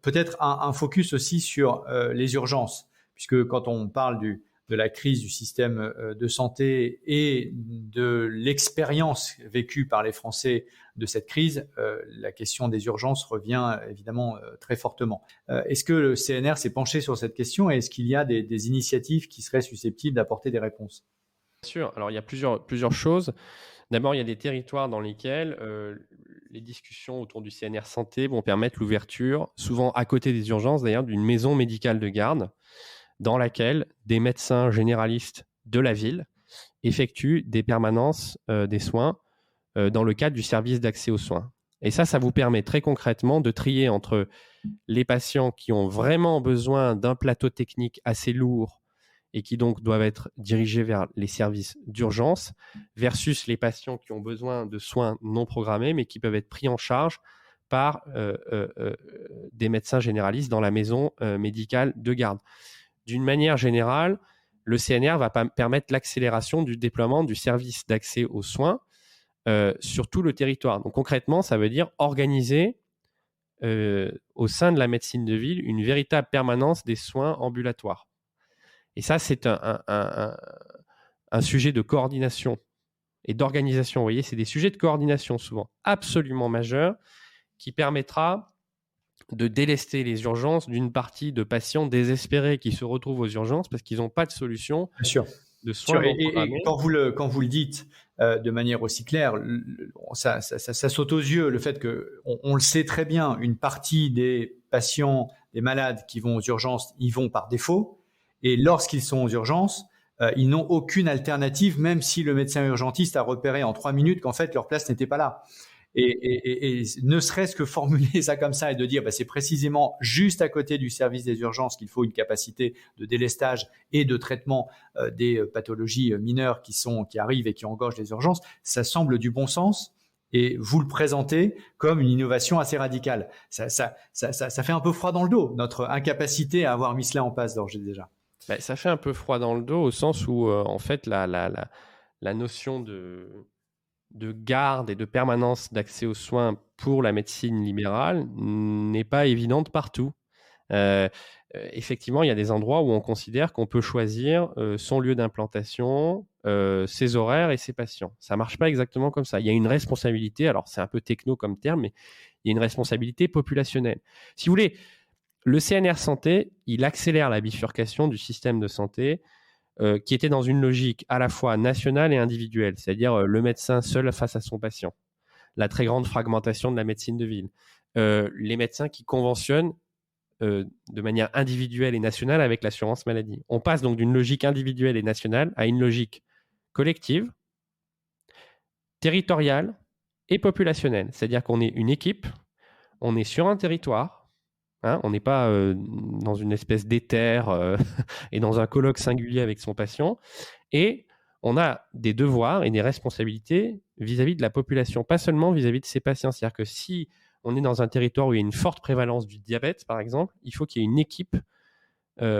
Peut-être un focus aussi sur les urgences, puisque quand on parle de la crise du système de santé et de l'expérience vécue par les Français de cette crise, la question des urgences revient évidemment très fortement. Est-ce que le CNR s'est penché sur cette question et est-ce qu'il y a des initiatives qui seraient susceptibles d'apporter des réponses ? Bien sûr. Alors, il y a plusieurs choses. D'abord, il y a des territoires dans lesquels les discussions autour du CNR santé vont permettre l'ouverture, souvent à côté des urgences d'ailleurs, d'une maison médicale de garde dans laquelle des médecins généralistes de la ville effectuent des permanences des soins dans le cadre du service d'accès aux soins. Et ça vous permet très concrètement de trier entre les patients qui ont vraiment besoin d'un plateau technique assez lourd et qui donc doivent être dirigés vers les services d'urgence versus les patients qui ont besoin de soins non programmés mais qui peuvent être pris en charge par des médecins généralistes dans la maison médicale de garde. D'une manière générale, le CNR va permettre l'accélération du déploiement du service d'accès aux soins sur tout le territoire. Donc concrètement, ça veut dire organiser au sein de la médecine de ville une véritable permanence des soins ambulatoires. Et ça, c'est un sujet de coordination et d'organisation. Vous voyez, c'est des sujets de coordination souvent absolument majeurs qui permettra de délester les urgences d'une partie de patients désespérés qui se retrouvent aux urgences parce qu'ils n'ont pas de solution de soins non programmés. Et quand vous le dites de manière aussi claire, ça saute aux yeux le fait qu'on le sait très bien, une partie des patients, des malades qui vont aux urgences, ils vont par défaut. Et lorsqu'ils sont aux urgences, ils n'ont aucune alternative, même si le médecin urgentiste a repéré en 3 minutes qu'en fait leur place n'était pas là. Et ne serait-ce que formuler ça comme ça et de dire c'est précisément juste à côté du service des urgences qu'il faut une capacité de délestage et de traitement des pathologies mineures qui arrivent et qui engorgent les urgences, ça semble du bon sens. Et vous le présentez comme une innovation assez radicale. Ça fait un peu froid dans le dos, notre incapacité à avoir mis cela en place d'ores et déjà. Ça fait un peu froid dans le dos au sens où en fait la notion de garde et de permanence d'accès aux soins pour la médecine libérale n'est pas évidente partout. Effectivement, il y a des endroits où on considère qu'on peut choisir son lieu d'implantation, ses horaires et ses patients. Ça ne marche pas exactement comme ça. Il y a une responsabilité, alors c'est un peu techno comme terme, mais il y a une responsabilité populationnelle. Si vous voulez, le CNR Santé, il accélère la bifurcation du système de santé qui était dans une logique à la fois nationale et individuelle, c'est-à-dire le médecin seul face à son patient, la très grande fragmentation de la médecine de ville, les médecins qui conventionnent de manière individuelle et nationale avec l'assurance maladie. On passe donc d'une logique individuelle et nationale à une logique collective, territoriale et populationnelle, c'est-à-dire qu'on est une équipe, on est sur un territoire, on n'est pas dans une espèce d'éther et dans un colloque singulier avec son patient. Et on a des devoirs et des responsabilités vis-à-vis de la population, pas seulement vis-à-vis de ses patients. C'est-à-dire que si on est dans un territoire où il y a une forte prévalence du diabète, par exemple, il faut qu'il y ait une équipe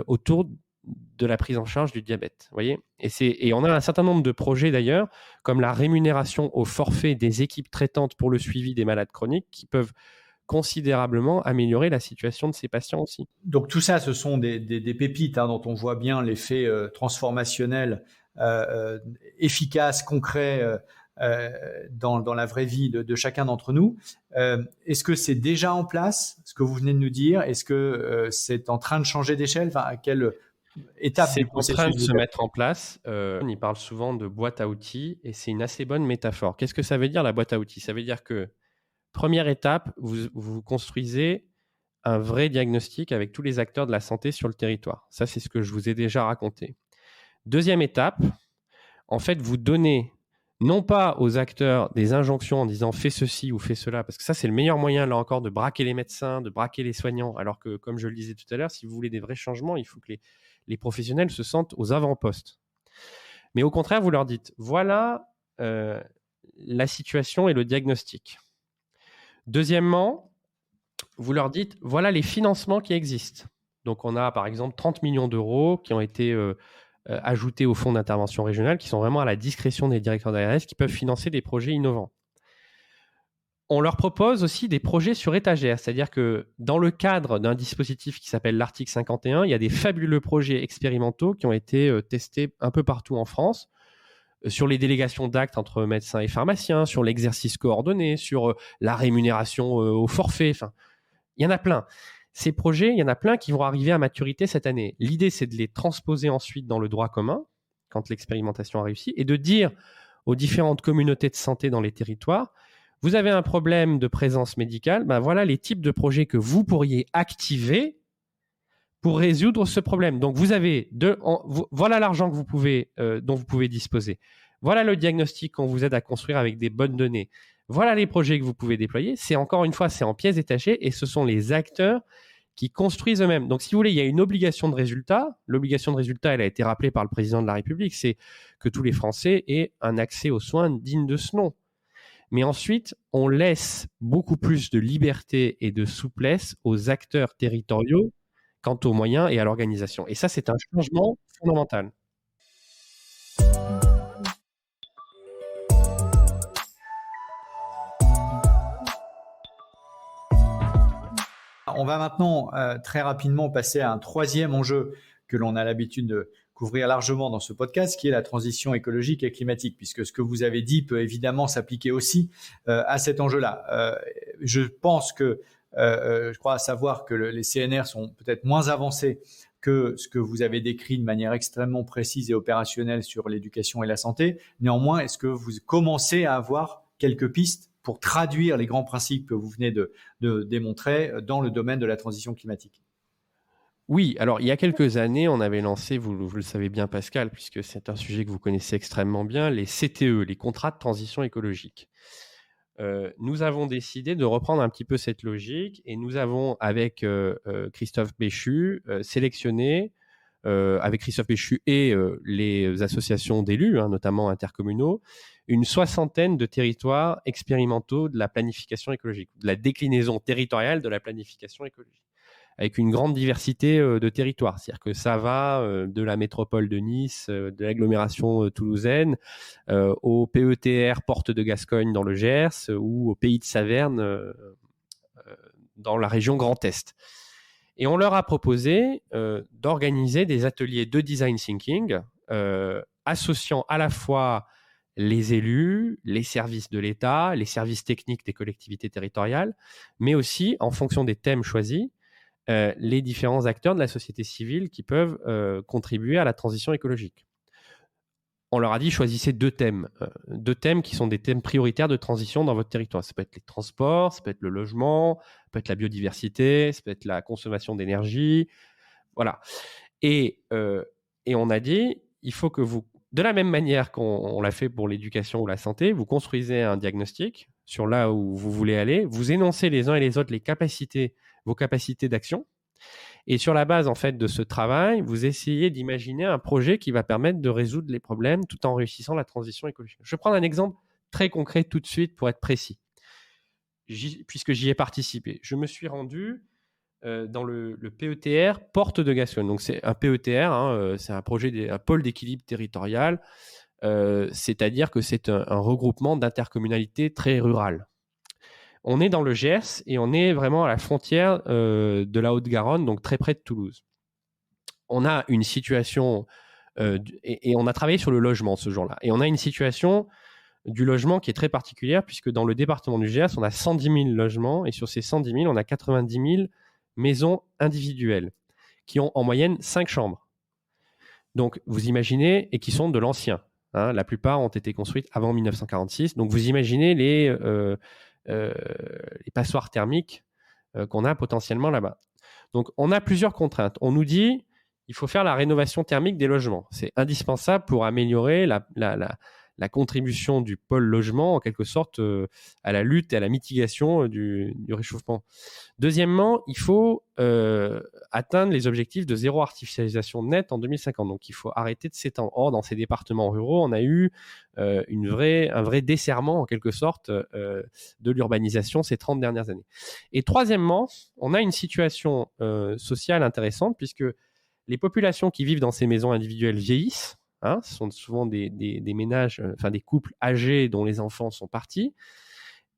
autour de la prise en charge du diabète. Voyez, et on a un certain nombre de projets d'ailleurs, comme la rémunération au forfait des équipes traitantes pour le suivi des malades chroniques qui peuvent considérablement améliorer la situation de ces patients aussi. Donc tout ça, ce sont des pépites dont on voit bien l'effet transformationnel, efficace, concret dans la vraie vie de chacun d'entre nous. Est-ce que c'est déjà en place, ce que vous venez de nous dire? Est-ce que c'est en train de changer d'échelle? À quelle étape du processus c'est en train de se mettre en place. On y parle souvent de boîte à outils et c'est une assez bonne métaphore. Qu'est-ce que ça veut dire la boîte à outils? Ça veut dire que première étape, vous construisez un vrai diagnostic avec tous les acteurs de la santé sur le territoire. Ça, c'est ce que je vous ai déjà raconté. Deuxième étape, en fait, vous donnez non pas aux acteurs des injonctions en disant « fais ceci ou fais cela », parce que ça, c'est le meilleur moyen, là encore, de braquer les médecins, de braquer les soignants, alors que, comme je le disais tout à l'heure, si vous voulez des vrais changements, il faut que les professionnels se sentent aux avant-postes. Mais au contraire, vous leur dites « voilà la situation et le diagnostic ». Deuxièmement, vous leur dites, voilà les financements qui existent. Donc, on a par exemple 30 millions d'euros qui ont été ajoutés au fonds d'intervention régionale, qui sont vraiment à la discrétion des directeurs d'ARS, qui peuvent financer des projets innovants. On leur propose aussi des projets sur étagère, c'est-à-dire que dans le cadre d'un dispositif qui s'appelle l'article 51, il y a des fabuleux projets expérimentaux qui ont été testés un peu partout en France, sur les délégations d'actes entre médecins et pharmaciens, sur l'exercice coordonné, sur la rémunération au forfait. Enfin, il y en a plein. Ces projets, il y en a plein qui vont arriver à maturité cette année. L'idée, c'est de les transposer ensuite dans le droit commun, quand l'expérimentation a réussi, et de dire aux différentes communautés de santé dans les territoires, vous avez un problème de présence médicale, ben voilà les types de projets que vous pourriez activer pour résoudre ce problème. Donc, vous avez voilà l'argent que vous pouvez, dont vous pouvez disposer. Voilà le diagnostic qu'on vous aide à construire avec des bonnes données. Voilà les projets que vous pouvez déployer. C'est encore une fois, c'est en pièces détachées et ce sont les acteurs qui construisent eux-mêmes. Donc, si vous voulez, il y a une obligation de résultat. L'obligation de résultat, elle a été rappelée par le président de la République, c'est que tous les Français aient un accès aux soins digne de ce nom. Mais ensuite, on laisse beaucoup plus de liberté et de souplesse aux acteurs territoriaux quant aux moyens et à l'organisation. Et ça, c'est un changement fondamental. On va maintenant très rapidement passer à un troisième enjeu que l'on a l'habitude de couvrir largement dans ce podcast, qui est la transition écologique et climatique, puisque ce que vous avez dit peut évidemment s'appliquer aussi à cet enjeu-là. Je pense que, je crois savoir que les CNR sont peut-être moins avancés que ce que vous avez décrit de manière extrêmement précise et opérationnelle sur l'éducation et la santé. Néanmoins, est-ce que vous commencez à avoir quelques pistes pour traduire les grands principes que vous venez de démontrer dans le domaine de la transition climatique? Oui, alors il y a quelques années, on avait lancé, vous le savez bien Pascal, puisque c'est un sujet que vous connaissez extrêmement bien, les CTE, les contrats de transition écologique. Nous avons décidé de reprendre un petit peu cette logique et nous avons, avec Christophe Béchu, sélectionné, avec Christophe Béchu et les associations d'élus, notamment intercommunaux, une 60aine de territoires expérimentaux de la planification écologique, de la déclinaison territoriale de la planification écologique, avec une grande diversité de territoires. C'est-à-dire que ça va de la métropole de Nice, de l'agglomération toulousaine, au PETR Porte de Gascogne dans le Gers ou au Pays de Saverne dans la région Grand Est. Et on leur a proposé d'organiser des ateliers de design thinking associant à la fois les élus, les services de l'État, les services techniques des collectivités territoriales, mais aussi, en fonction des thèmes choisis, les différents acteurs de la société civile qui peuvent contribuer à la transition écologique. On leur a dit, choisissez deux thèmes qui sont des thèmes prioritaires de transition dans votre territoire. Ça peut être les transports, ça peut être le logement, ça peut être la biodiversité, ça peut être la consommation d'énergie. Voilà. Et on a dit, il faut que vous, de la même manière qu'on l'a fait pour l'éducation ou la santé, vous construisez un diagnostic sur là où vous voulez aller, vous énoncez les uns et les autres vos capacités d'action. Et sur la base en fait de ce travail, vous essayez d'imaginer un projet qui va permettre de résoudre les problèmes tout en réussissant la transition écologique. Je vais prendre un exemple très concret tout de suite pour être précis, puisque j'y ai participé. Je me suis rendu dans le PETR Porte de Gascogne. Donc c'est un PETR, c'est un projet, un pôle d'équilibre territorial, c'est-à-dire que c'est un regroupement d'intercommunalités très rurales. On est dans le Gers et on est vraiment à la frontière de la Haute-Garonne, donc très près de Toulouse. On a une situation, et on a travaillé sur le logement ce jour-là, et on a une situation du logement qui est très particulière, puisque dans le département du Gers, on a 110 000 logements, et sur ces 110 000, on a 90 000 maisons individuelles, qui ont en moyenne 5 chambres. Donc, vous imaginez, et qui sont de l'ancien. La plupart ont été construites avant 1946. Donc, vous imaginez les passoires thermiques qu'on a potentiellement là-bas. Donc, on a plusieurs contraintes. On nous dit il faut faire la rénovation thermique des logements. C'est indispensable pour améliorer la la contribution du pôle logement, en quelque sorte, à la lutte et à la mitigation du réchauffement. Deuxièmement, il faut atteindre les objectifs de zéro artificialisation nette en 2050. Donc, il faut arrêter de s'étendre. Or, dans ces départements ruraux, on a eu un vrai desserrement, en quelque sorte, de l'urbanisation ces 30 dernières années. Et troisièmement, on a une situation sociale intéressante, puisque les populations qui vivent dans ces maisons individuelles vieillissent. Ce sont souvent des ménages, des couples âgés dont les enfants sont partis.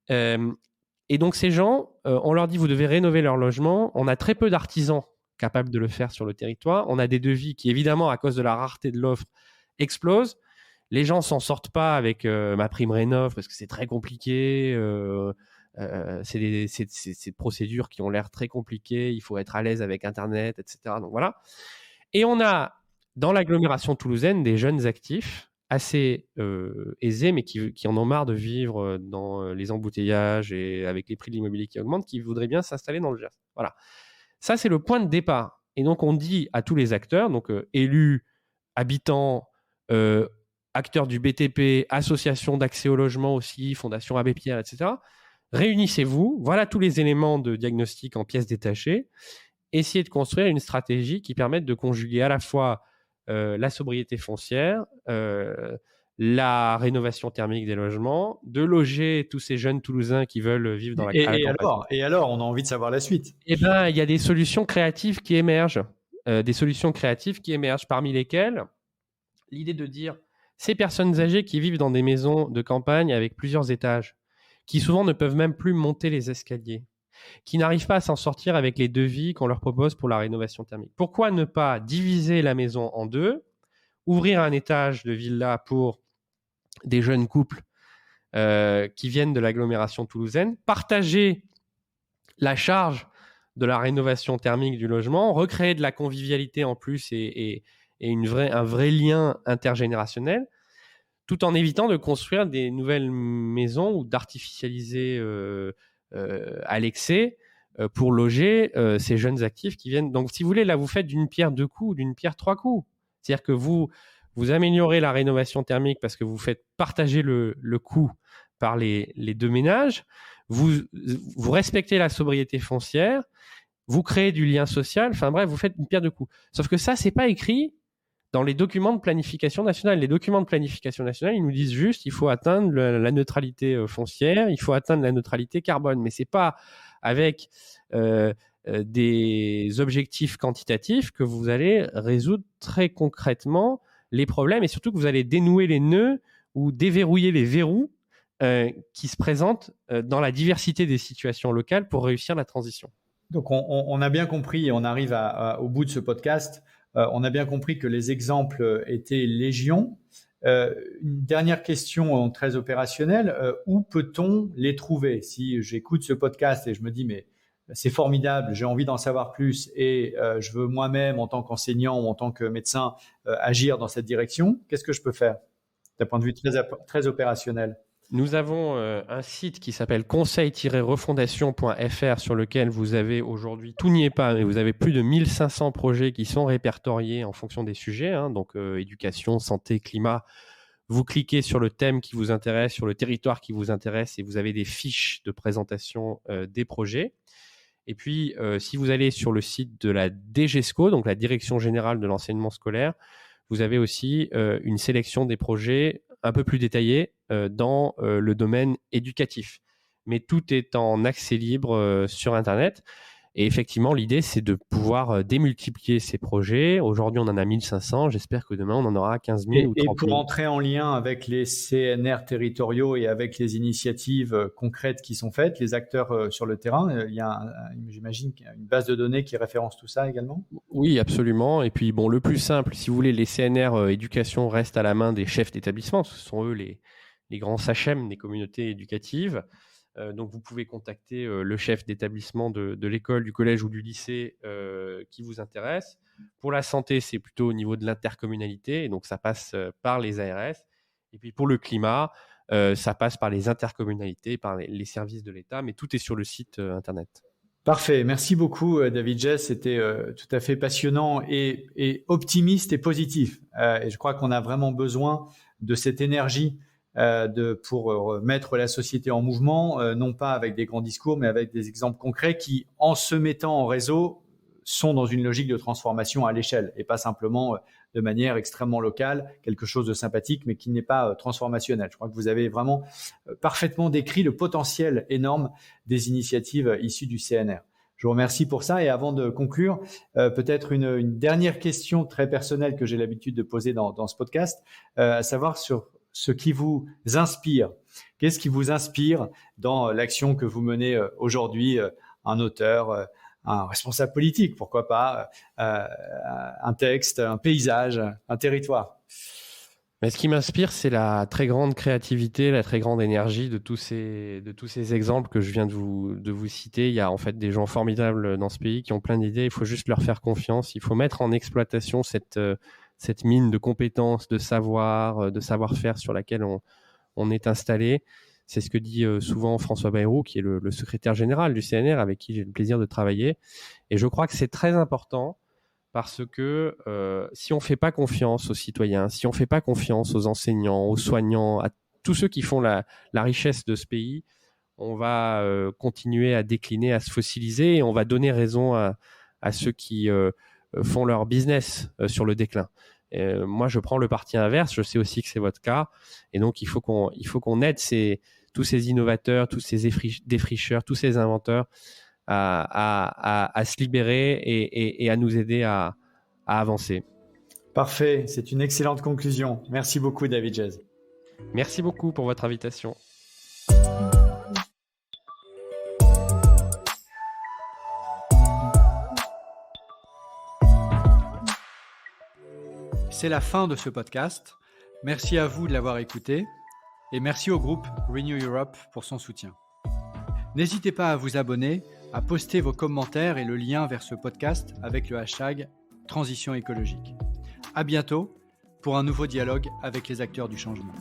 Et donc, ces gens, on leur dit, vous devez rénover leur logement. On a très peu d'artisans capables de le faire sur le territoire. On a des devis qui, évidemment, à cause de la rareté de l'offre, explosent. Les gens ne s'en sortent pas avec ma prime rénov parce que c'est très compliqué. C'est des procédures qui ont l'air très compliquées. Il faut être à l'aise avec Internet, etc. Donc, voilà. Et on a, dans l'agglomération toulousaine, des jeunes actifs assez aisés, mais qui en ont marre de vivre dans les embouteillages et avec les prix de l'immobilier qui augmentent, qui voudraient bien s'installer dans le Gers. Voilà. Ça, c'est le point de départ. Et donc, on dit à tous les acteurs, donc élus, habitants, acteurs du BTP, associations d'accès au logement aussi, Fondation Abbé Pierre, etc., réunissez-vous, voilà tous les éléments de diagnostic en pièces détachées, essayez de construire une stratégie qui permette de conjuguer à la fois la sobriété foncière, la rénovation thermique des logements, de loger tous ces jeunes Toulousains qui veulent vivre dans la campagne. Et alors, on a envie de savoir la suite. Eh bien, il y a des solutions créatives qui émergent. Parmi lesquelles l'idée de dire ces personnes âgées qui vivent dans des maisons de campagne avec plusieurs étages, qui souvent ne peuvent même plus monter les escaliers, qui n'arrivent pas à s'en sortir avec les devis qu'on leur propose pour la rénovation thermique. Pourquoi ne pas diviser la maison en deux, ouvrir un étage de villa pour des jeunes couples qui viennent de l'agglomération toulousaine, partager la charge de la rénovation thermique du logement, recréer de la convivialité en plus et un vrai lien intergénérationnel, tout en évitant de construire des nouvelles maisons ou d'artificialiser à l'excès pour loger ces jeunes actifs qui viennent. Donc, si vous voulez, là, vous faites d'une pierre deux coups, d'une pierre trois coups. C'est-à-dire que vous améliorez la rénovation thermique parce que vous faites partager le coût par les deux ménages. Vous respectez la sobriété foncière. Vous créez du lien social. Enfin bref, vous faites une pierre deux coups. Sauf que ça, c'est pas écrit dans les documents de planification nationale. Les documents de planification nationale, ils nous disent juste qu'il faut atteindre la neutralité foncière, il faut atteindre la neutralité carbone. Mais c'est pas avec des objectifs quantitatifs que vous allez résoudre très concrètement les problèmes et surtout que vous allez dénouer les nœuds ou déverrouiller les verrous qui se présentent dans la diversité des situations locales pour réussir la transition. Donc, on a bien compris, et on arrive au bout de ce podcast, on a bien compris que les exemples étaient légion. Une dernière question très opérationnelle, où peut-on les trouver? Si j'écoute ce podcast et je me dis, mais c'est formidable, j'ai envie d'en savoir plus et je veux moi-même, en tant qu'enseignant ou en tant que médecin, agir dans cette direction, qu'est-ce que je peux faire d'un point de vue très opérationnel? Nous avons un site qui s'appelle conseil-refondation.fr sur lequel vous avez aujourd'hui, tout n'y est pas, mais vous avez plus de 1500 projets qui sont répertoriés en fonction des sujets, donc éducation, santé, climat. Vous cliquez sur le thème qui vous intéresse, sur le territoire qui vous intéresse et vous avez des fiches de présentation des projets. Et puis, si vous allez sur le site de la DGESCO, donc la Direction Générale de l'Enseignement Scolaire, vous avez aussi une sélection des projets un peu plus détaillés dans le domaine éducatif. Mais tout est en accès libre sur Internet. Et effectivement, l'idée, c'est de pouvoir démultiplier ces projets. Aujourd'hui, on en a 1500. J'espère que demain, on en aura 15 000 ou 30 000. Et pour entrer en lien avec les CNR territoriaux et avec les initiatives concrètes qui sont faites, les acteurs sur le terrain, il y a, j'imagine, une base de données qui référence tout ça également? Oui, absolument. Et puis, bon, le plus simple, si vous voulez, les CNR éducation restent à la main des chefs d'établissement. Ce sont eux les grands SACHM des communautés éducatives. Donc, vous pouvez contacter le chef d'établissement de l'école, du collège ou du lycée qui vous intéresse. Pour la santé, c'est plutôt au niveau de l'intercommunalité. Et donc, ça passe par les ARS. Et puis, pour le climat, ça passe par les intercommunalités, par les services de l'État. Mais tout est sur le site Internet. Parfait. Merci beaucoup, David Jess. C'était tout à fait passionnant et optimiste et positif. Et je crois qu'on a vraiment besoin de cette énergie pour mettre la société en mouvement, non pas avec des grands discours, mais avec des exemples concrets qui, en se mettant en réseau, sont dans une logique de transformation à l'échelle et pas simplement de manière extrêmement locale, quelque chose de sympathique, mais qui n'est pas transformationnel. Je crois que vous avez vraiment parfaitement décrit le potentiel énorme des initiatives issues du CNR. Je vous remercie pour ça. Et avant de conclure, peut-être une dernière question très personnelle que j'ai l'habitude de poser dans ce podcast, à savoir sur ce qui vous inspire. Qu'est-ce qui vous inspire dans l'action que vous menez aujourd'hui, un auteur, un responsable politique, pourquoi pas, un texte, un paysage, un territoire. Mais ce qui m'inspire, c'est la très grande créativité, la très grande énergie de tous ces exemples que je viens de vous citer. Il y a en fait des gens formidables dans ce pays qui ont plein d'idées. Il faut juste leur faire confiance. Il faut mettre en exploitation cette mine de compétences, de savoir-faire sur laquelle on est installé. C'est ce que dit souvent François Bayrou, qui est le secrétaire général du CNR, avec qui j'ai le plaisir de travailler. Et je crois que c'est très important parce que si on ne fait pas confiance aux citoyens, si on ne fait pas confiance aux enseignants, aux soignants, à tous ceux qui font la richesse de ce pays, on va continuer à décliner, à se fossiliser, et on va donner raison à ceux qui font leur business sur le déclin. Moi, je prends le parti inverse. Je sais aussi que c'est votre cas. Et donc, il faut qu'on aide tous ces innovateurs, tous ces défricheurs, tous ces inventeurs à se libérer et à nous aider à avancer. Parfait. C'est une excellente conclusion. Merci beaucoup, David Jez. Merci beaucoup pour votre invitation. C'est la fin de ce podcast. Merci à vous de l'avoir écouté et merci au groupe Renew Europe pour son soutien. N'hésitez pas à vous abonner, à poster vos commentaires et le lien vers ce podcast avec le hashtag Transition écologique. À bientôt pour un nouveau dialogue avec les acteurs du changement.